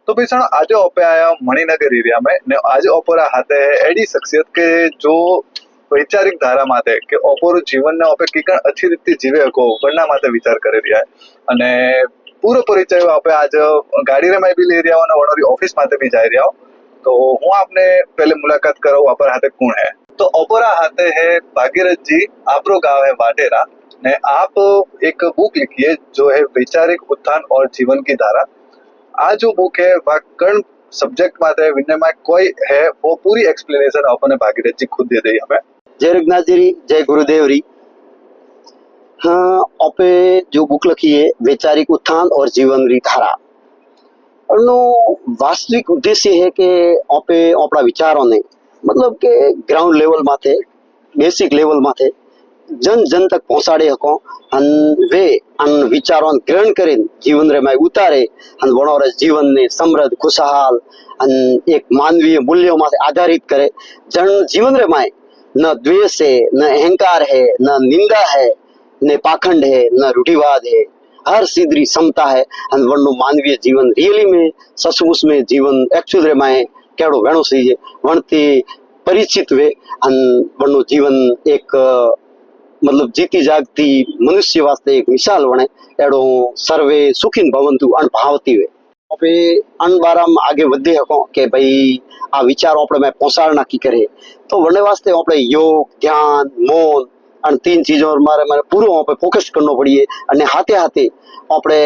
तो भीषण आज ओपे आया मणिनगर एरिया में ने आज ओपोरा हाथे एडी शख्सियत के जो वैचारिक धारा माथे के ओपोरु जीवन ने ओपे कीकण अच्छी रीते जीवे को वरना माथे विचार કરી રહ્યા અને પૂરો પરિચય આપે આજ ગાડી રે મેં બી લઈ રહ્યા અને વડોરી ઓફિસ માથે બી જઈ રહ્યા तो હું આપને पहले मुलाकात करो ओपर हाथे कौन है। तो ओपोरा हाथे है भागीरथ जी, आपरो गांव है वाटेरा ने आप एक बुक लिखी है जो है वैचारिक उत्थान और जीवन की धारा। आ जो बुक है वह कर्ण सब्जेक्ट माते विनय कोई है वो पूरी एक्सप्लेनेशन अपने भागीरथ जी खुद दे दी हमें। जय रघुनाथ जी, जय गुरुदेव री। हाँ, आपे जो बुक लखी है वैचारिक उत्थान और जीवन री धारा, નો વાસ્તવિક ઉદ્દેશ્ય है કે આપે આપણા વિચારોને मतलब કે ગ્રાઉન્ડ લેવલ માથે બેસિક લેવલ માથે જન જન તક પહોંચાડી શકો અને વે અન વિચારોને ગ્રહણ કરીને જીવન રે માં ઉતારે અને વણોરે જીવનને સમૃદ્ધ ખુશહાલ અને એક માનવીય મૂલ્યો માથે આધારિત કરે। જન જીવન રે માં न द्वेष है, न अहंकार है, न निंदा है, न पाखंड है, न रूढ़िवाद है, हर सीधरी क्षमता है। वरनु मानवीय जीवन रियली में सचमुच में जीवन एक्चुअल रे माए केड़ो वेणो सीजे वणती परिचित वे वरनु जीवन एक मतलब जीती जागती मनुष्य वास्ते एक मिसाल बने एड़ो सर्वे सुखीन भवंतु अण भावती वे। अपे अन बाराम आगे वधे हको के भाई आ विचारों अपने में पहुंचाड़ना की करे तो वने वास्ते अपने योग ध्यान मौन अन तीन चीजों मारे मारे पूरो पे फोकस करनो पड़िए अने हाथे हाथे अपने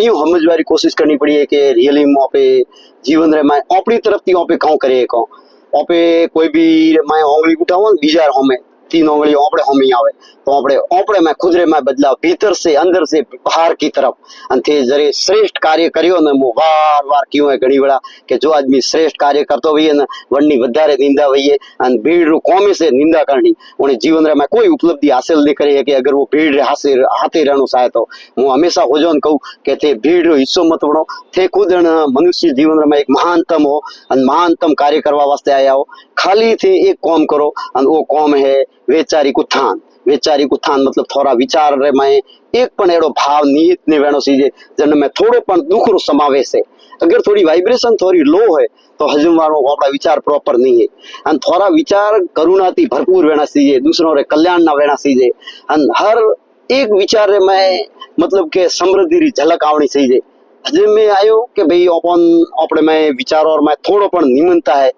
यूं समझवारी कोशिश करनी पड़िए कि रियली में आपे जीवन रे में अपनी तरफ थी आपे काउ करे को आपे कोई भी मैं उंगली उठाओ बीजार हमें तीन उंगली ओपड़े हमी आवे तो ओपड़े ओपड़े में खुद रे में बदलाव भीतर से अंदर से बाहर की तरफ अंते जरे श्रेष्ठ कार्य करियो ने मु वार वार क्यों है घणी वेळा के जो आदमी श्रेष्ठ कार्य करतो होइए ने वणनी વધારે निंदा होइए अन भीड़ रो कोमे से निंदा करनी ओने जीवन रे में कोई उपलब्धि हासिल नहीं करे कि अगर वो भीड़ रे हासिल हाथे रहनो चाहे तो मु हमेशा होजोन कहूं के थे भीड़ रो हिस्सो मत बनो थे खुद मनुष्य जीवन रे में एक महानतम हो अन महानतम कार्य करवा वास्ते आया हो खाली थे एक काम करो अन वो काम है वैचारिक उत्थान। वैचारिक उत्थान मतलब थोड़ा विचार रे में एक पण एड़ो भाव निहित ने वेणो सीजे जन में थोड़ो पण दुख रो समावेश है। अगर थोड़ी वाइब्रेशन थोड़ी लो है तो हजम वालो आपड़ा विचार प्रॉपर नहीं है अन थोड़ा विचार करुणा थी भरपूर वेणा सीजे दूसरों रे कल्याण ना वेणा सीजे अन हर एक विचार रे में मतलब के समृद्धि री झलक आवनी सीजे। हजम में आयो कि भाई अपन अपने में विचारों और में थोड़ो पण निमनता है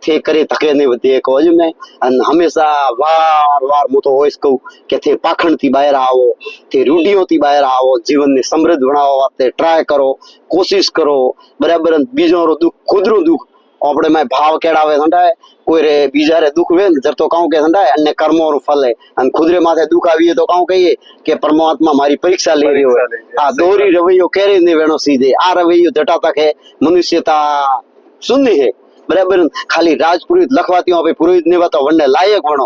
थे करे थके ने वधे को हजम में अन हमेशा वार वार मु तो होइस कहूं के थे पाखंड थी बाहर आओ थे रूढ़ियों थी बाहर आओ जीवन ने समृद्ध बनावा वास्ते ट्राय करो कोशिश करो बराबर बीजो रो दुख खुद रो दुख अपने में भाव केड़ावे संडाय कोई रे बीजा रे दुख वे जर तो कहूं के संडाय अन्य कर्मों रो फल है अन खुद रे माथे दुख आवी तो कहूं कहिए के परमात्मा मारी परीक्षा ले रही हो आ दोरी रवैयो केरे ने वेणो सीधे आ रवैयो जटा तक है मनुष्यता शून्य है बराबर खाली राजपुरोहित लखवाती हो पुरोहित ने तो वरने लायक बनो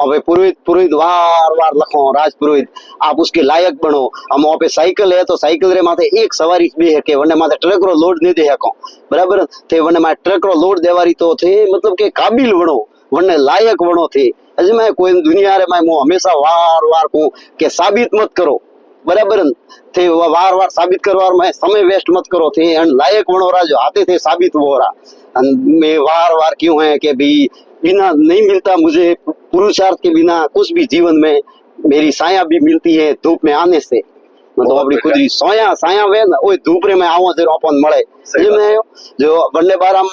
अब पुरोहित पुरोहित वार वार लखो राजपुरोहित आप उसके लायक बनो। हम पे साइकिल है तो साइकिल रे माथे एक सवारी बे है के वने माथे ट्रक रो लोड नहीं दे हको बराबर थे वने माथे ट्रक रो लोड देवारी तो थे मतलब के काबिल बनो वने लायक बनो थे। अज मैं कोई दुनिया रे मैं हमेशा वार वार कहूं के साबित मत करो बराबर थे वार वार साबित करवार में समय वेस्ट मत करो थे अन लायक बनो रा जो हाथे थे साबित हो रहा मैं वार वार क्यों है कि भी बिना नहीं मिलता मुझे पुरुषार्थ के बिना कुछ भी जीवन में मेरी साया भी मिलती है धूप में आने से मतलब अपनी खुद की साया साया वे ना वो धूप रे में आवा जरूर अपन मळे ये मैं जो वन्ने बार हम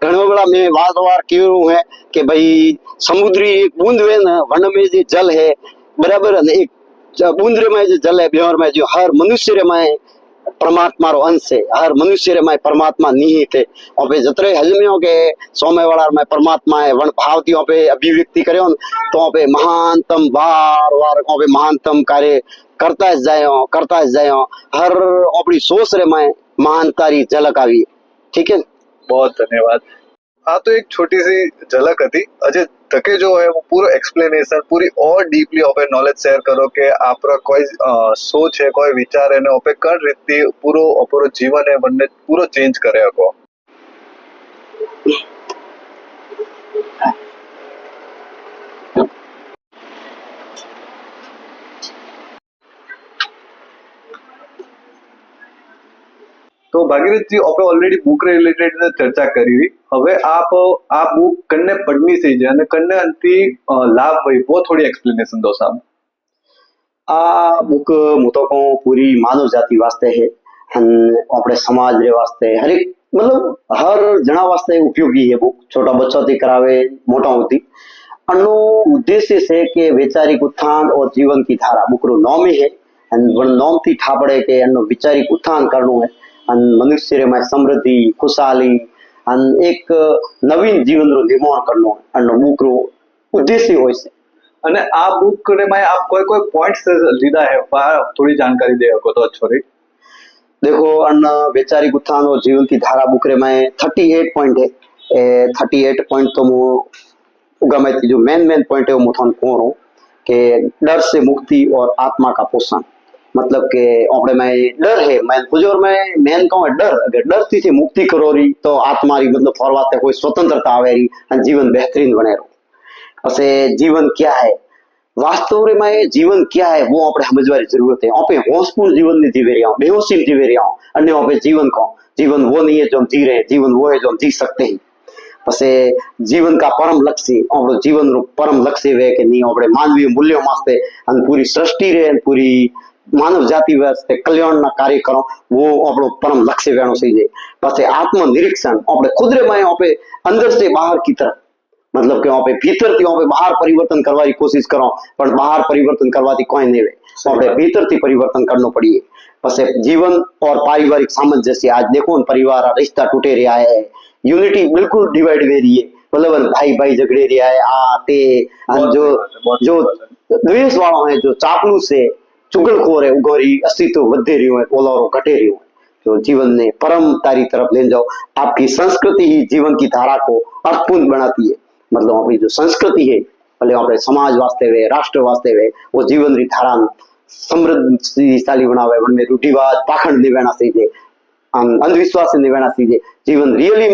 घणो बड़ा मैं वार क्यों है कि भाई समुद्री एक बूंद वे ना वन में जो जल है बराबर एक बूंद रे में जो जल है ब्योर में जो हर मनुष्य रे में परमात्मा रो अंश है हर मनुष्य रे में परमात्मा निहित है और जतरे हजमियों के सोमे वाला में परमात्मा है वन भावतियों पे अभिव्यक्ति करे तो पे महानतम वार वार पे महानतम कार्य करता जायो हर अपनी सोच रे में महानता री झलक आवी। ठीक है, बहुत धन्यवाद। हाँ, तो एक छोटी सी झलक थी अजय तके जो है वो पूरा एक्सप्लेनेशन पूरी और डीपली ओपे नॉलेज शेयर करो के आपरा कोई सोच है कोई विचार है ने ओपे कर रीति पूरो जीवन है बनने पूरो चेंज करे को। तो भागीरथ जी आपे ऑलरेडी बुक रिलेटेड चर्चा करी हुई हवे आप आ बुक कन्ने पढ़नी चाहिए અને કન્ને અંતિ લાભ હોય वो थोड़ी एक्सप्लेनेशन दो साहब। आ बुक હું તો કહું પૂરી માનવ જાતિ વાસ્તે है अपने समाज रे वास्ते हर एक मतलब हर जना वास्ते उपयोगी है बुक छोटा बच्चा थी करावे मोटा होती अनु उद्देश्य से के वैचारिक उत्थान और जीवन की धारा बुक रो नाम ही है नाम थी ठापड़े के अनु वैचारिक उत्थान करनो है अन मनुष्य रे में समृद्धि खुशहाली अन एक नवीन जीवन रो निर्माण करनो है अनु बुक रो उद्देश्य होय से અને આ बुक रे में आप कोई कोई पॉइंट्स लीधा है थोड़ी जानकारी दे सको तो अच्छो रही। देखो अन्न वैचारिक उत्थान और जीवन की धारा बुक रे में 38 पॉइंट है 38 पॉइंट तो मु उगा जो मेन पॉइंट है वो मुथन को रहा कि डर से मुक्ति और आत्मा का पोषण मतलब के अपने में डर है मैं बुजुर्ग में मेन कहूँ डर अगर डर थी मुक्ति करो रही तो आत्मा री मतलब फॉर वास्ते कोई स्वतंत्रता आवे रही और जीवन बेहतरीन बने रहो पसे जीवन क्या है वास्तव में जीवन क्या है वो આપણે સમજવાની જરૂરત है આપણે હોશपूर्ण जीवन नहीं जीवे रहा बेहोशी में जीवे रहा अन्य આપણે जीवन को जीवन वो नहीं है जो हम जी रहे हैं जीवन वो है जो हम जी सकते हैं पसे जीवन का परम लक्ष्य આપણો जीवन रो परम लक्ष्य है कि नहीं આપણે मानवीय मूल्यों वास्ते અને पूरी सृष्टि रे पूरी मानव जाति वास्ते कल्याण ना कार्य करो वो આપણો परम लक्ष्य वेणो चाहिए पसे आत्मनिरीक्षण આપણે खुद रे में આપણે अंदर से बाहर की तरफ मतलब कि वहाँ पे भीतर थी वहाँ पे बाहर परिवर्तन करने की कोशिश करो पर बाहर परिवर्तन करवाती कोई नहीं वे वहाँ पे भीतर थी परिवर्तन करना पड़िए बस जीवन और पारिवारिक सामंजस्य आज देखो परिवार रिश्ता टूटे रहा है यूनिटी बिल्कुल डिवाइड हो रही है मतलब भाई भाई झगड़े रहा है आते जो द्वेष वालों है जो चापलूस है चुगलखोर है उगोरी अस्तित्व बढ़े रही है ओलारो घटे रही है जो जीवन ने परम तारी तरफ ले जाओ आपकी संस्कृति ही जीवन की धारा को अर्थपूर्ण बनाती है मतलब अपनी जो संस्कृति है भले अपने समाज वास्ते वे राष्ट्र वास्ते वे वो जीवन री धारा समृद्धशाली बनावे उनमें रूढ़िवाद पाखंड नहीं बहना सीधे अंधविश्वास नहीं बहना सीधे जीवन रियली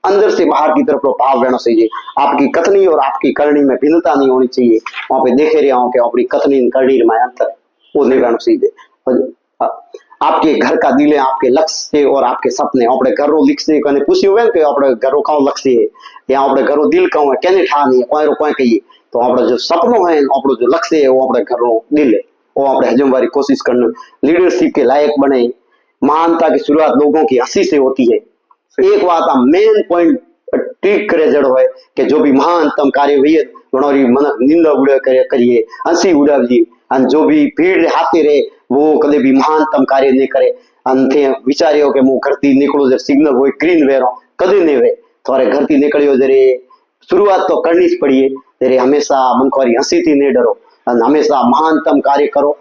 अंदर से बाहर की तरफ भाव रहना चाहिए आपकी कथनी और आपकी करनी में भिन्नता नहीं होनी चाहिए वहां पे देखे रहा हूँ कि अपनी कथनी करनी में अंतर है वो नहीं रहना चाहिए आपके घर का दिल है आपके लक्ष्य और आपके सपने अपने घरों लक्ष्य कने पूछी हुए कि अपने घरों का लक्ष्य है या अपने घरों दिल का है केने ठानी है कोई रो कोई कहिए तो अपना जो सपनों है अपना जो लक्ष्य है वो अपने घरों दिल है वो अपने हजम वाली कोशिश करना लीडरशिप के लायक बने महानता की शुरुआत लोगों की हंसी से होती है एक बात मेन पॉइंट ठीक करे जड़ो है कि जो भी महानतम कार्य हुई है उन्होंने मन निंदा उड़ा करिए हंसी उड़ाविए जो भी भीड़ हाथे रहे वो कदे भी महानतम कार्य नहीं करे अंते विचारियो के मु घर थी निकलो जब सिग्नल हो ग्रीन वेरो कदे नहीं वे थोड़े घर थी निकलियो जरे शुरुआत तो करनी ज पड़ी जरे हमेशा मन को हंसी थी नहीं डरो हमेशा महानतम कार्य करो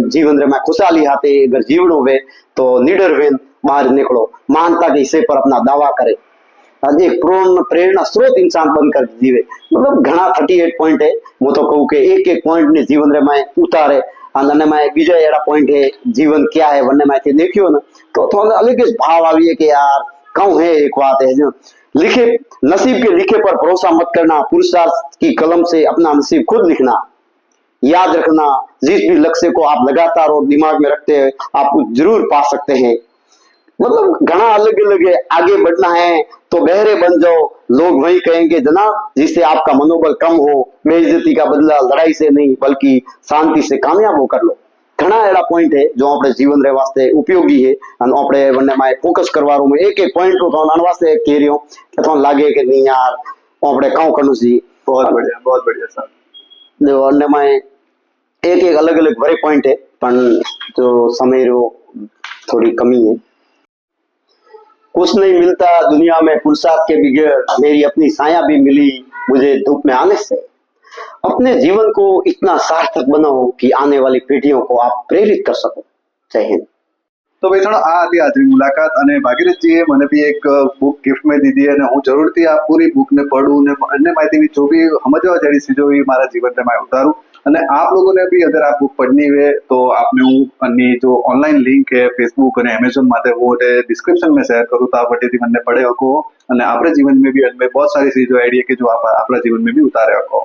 जीवन रे में खुशहाली हाथे अगर जीवन होवे तो निडर वे बाहर निकलो महानता के हिस्से पर अपना दावा करे एक प्रेरणा स्रोत इंसान बनकर जीवे मतलब घना 38 पॉइंट है वो तो कहूँ कि एक एक पॉइंट ने जीवन रे में उतारे અને में बीजा एड़ा पॉइंट है जीवन क्या है वन्ने में देखियो ना तो थोड़ा अलग ही भाव आविए कि यार कहूँ है एक बात है जो लिखे नसीब के लिखे पर भरोसा मत करना पुरुषार्थ की कलम से अपना नसीब खुद लिखना याद रखना जिस भी लक्ष्य को आप लगातार और दिमाग में रखते हैं आप जरूर पा सकते हैं मतलब घना अलग अलग है आगे बढ़ना है तो बहरे बन जाओ लोग वही कहेंगे जनाब जिससे आपका मनोबल कम हो बेइज्जती का बदला लड़ाई से नहीं बल्कि शांति से कामयाब होकर लो घना एड़ा पॉइंट है जो अपने जीवन रे वास्ते उपयोगी है और अपने वने में फोकस करवारो में एक एक पॉइंट तो आन वास्ते कह रही हूं कि तो लागे कि नहीं यार अपने काउ करनु सी बहुत बढ़िया सर जो अन्य में एक एक अलग अलग भरे पॉइंट है पर जो समय रो थोड़ी कमी है कुछ नहीं मिलता दुनिया में पुरुषार्थ के बगैर मेरी अपनी साया भी मिली मुझे धूप में आने से अपने जीवन को इतना सार्थक बनाओ कि आने वाली पीढ़ियों को आप प्रेरित कर सको जय हिंद तो भाई थोड़ा आ હતી આજની મુલાકાત અને ભાગીરથજીએ મને બી એક બુક ગિફ્ટ में દીધી અને હું જરૂરથી આ પૂરી બુકને પઢું ને अन्य માહિતી जो भी સમજવા જેવી ચીજો એ મારા જીવનમાં मैं ઉતારું અને आप लोगों ने भी अगर आप बुक पढ़नी है तो आपने हूँ अन्य जो ऑनलाइन लिंक है फेसबुक और अमेजोन माते वो डिस्क्रिप्शन में शेयर करूँ तो आप वटेથી મને पढ़े हको અને આપણે जीवन में भी बहुत सारी चीजों आइडिया के जो आप अपना जीवन में भी उतारे हको।